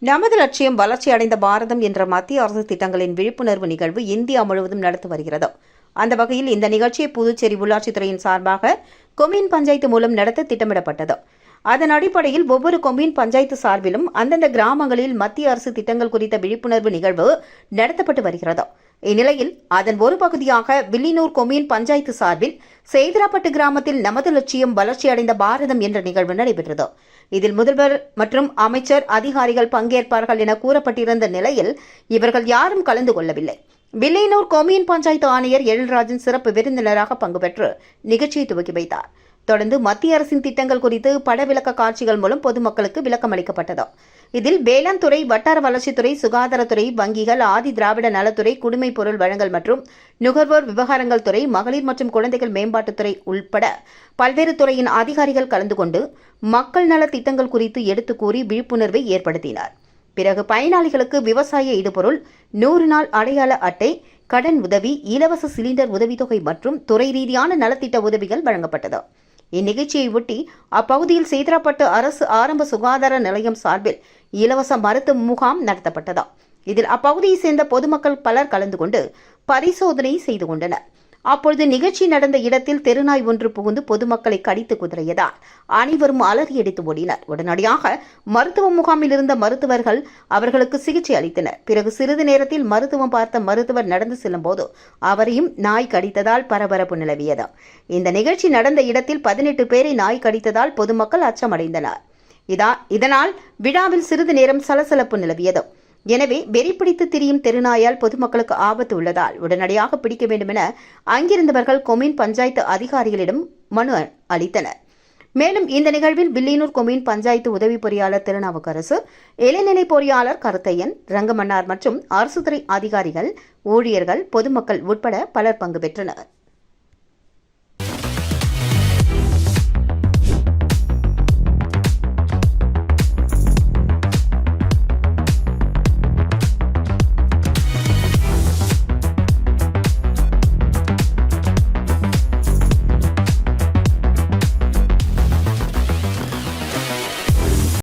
நமது லட்சியம் வளர்ச்சி அடைந்த பாரதம் என்ற மத்திய அரசு திட்டங்களின் விழிப்புணர்வு நிகழ்வு இந்தியா முழுவதும் நடத்தி வருகிறது. அந்த வகையில் இந்த நிகழ்ச்சியை புதுச்சேரி உள்ளாட்சித்துறையின் சார்பாக கொம்யூன் பஞ்சாயத்து மூலம் நடத்த திட்டமிடப்பட்டது. அதன் அடிப்படையில் ஒவ்வொரு கொம்யூன் பஞ்சாயத்து சார்பிலும் அந்தந்த கிராமங்களில் மத்திய அரசு திட்டங்கள் குறித்த விழிப்புணர்வு நிகழ்வு நடத்தப்பட்டு வருகிறது. இந்நிலையில் அதன் ஒரு பகுதியாக வில்லியனூர் கொம்யூன் பஞ்சாயத்து சார்பில் சேதராப்பட்டு கிராமத்தில் நமது லட்சியம் வளர்ச்சி அடைந்த பாரதம் என்ற நிகழ்வு நடைபெற்றது. இதில் முதல்வர் மற்றும் அமைச்சர் அதிகாரிகள் பங்கேற்பார்கள் என கூறப்பட்டிருந்த நிலையில் இவர்கள் யாரும் கலந்து கொள்ளவில்லை. வில்லியனூர் கொம்யூன் பஞ்சாயத்து ஆணையர் எழில்ராஜன் சிறப்பு விருந்தினராக பங்கு பெற்று நிகழ்ச்சியை துவக்கி வைத்தார். தொடர்ந்து மத்திய அரசின் திட்டங்கள் குறித்து படவிளக்க காட்சிகள் மூலம் பொதுமக்களுக்கு விளக்கம் அளிக்கப்பட்டது. இதில் வேளாண் துறை, வட்டார வளர்ச்சித்துறை, சுகாதாரத்துறை, வங்கிகள், ஆதி திராவிட நலத்துறை, குடிமைப் பொருள் வழங்கல் மற்றும் நுகர்வோர் விவகாரங்கள் துறை, மகளிர் மற்றும் குழந்தைகள் மேம்பாட்டுத்துறை உள்பட பல்வேறு துறையின் அதிகாரிகள் கலந்து கொண்டு மக்கள் நல திட்டங்கள் குறித்து எடுத்துக் கூறி விழிப்புணர்வை ஏற்படுத்தினார். பிறகு பயனாளிகளுக்கு விவசாய இடுபொருள், 100 நாள் அடையாள அட்டை, கடன் உதவி, இலவச சிலிண்டர் உதவித்தொகை மற்றும் துறை ரீதியான நலத்திட்ட உதவிகள் வழங்கப்பட்டது. இந்நிகழ்ச்சியை ஒட்டி அப்பகுதியில் சேதராப்பட்டு அரசு ஆரம்ப சுகாதார நிலையம் சார்பில் இலவச மருத்துவ முகாம் நடத்தப்பட்டது. இதில் அப்பகுதியை சேர்ந்த பொதுமக்கள் பலர் கலந்து கொண்டு பரிசோதனை செய்து கொண்டனர். அப்பொழுது நிகழ்ச்சி நடந்த இடத்தில் தெருநாய் ஒன்று புகுந்து பொதுமக்களை கடித்து குதறியதால் அனைவரும் அலறியடித்து ஓடினர். உடனடியாக மருத்துவ முகாமில் இருந்த மருத்துவர்கள் அவர்களுக்கு சிகிச்சை அளித்தனர். பிறகு சிறிது நேரத்தில் மருத்துவம் பார்த்த மருத்துவர் நடந்து செல்லும் போது அவரையும் நாய் கடித்ததால் பரபரப்பு நிலவியது. இந்த நிகழ்ச்சி நடந்த இடத்தில் 18 பேரை நாய் கடித்ததால் பொதுமக்கள் அச்சமடைந்தனர். இதனால் விழாவில் சிறிது நேரம் சலசலப்பு நிலவியது. எனவே வெறிப்பிடித்து திரியும் தெருநாயால் பொதுமக்களுக்கு ஆபத்து உள்ளதால் உடனடியாக பிடிக்க வேண்டும் என அங்கிருந்தவர்கள் கொம்யூன் பஞ்சாயத்து அதிகாரிகளிடம் மனு அளித்தனர். மேலும் இந்த நிகழ்வில் வில்லியனூர் கொம்யூன் பஞ்சாயத்து உதவி பொறியாளர் திருநாவுக்கரசு, இளநிலை பொறியாளர் கருத்தையன், ரங்கமன்னார் மற்றும் அரசுத்துறை அதிகாரிகள், ஊழியர்கள், பொதுமக்கள் உட்பட பலர் பங்கு பெற்றனர்.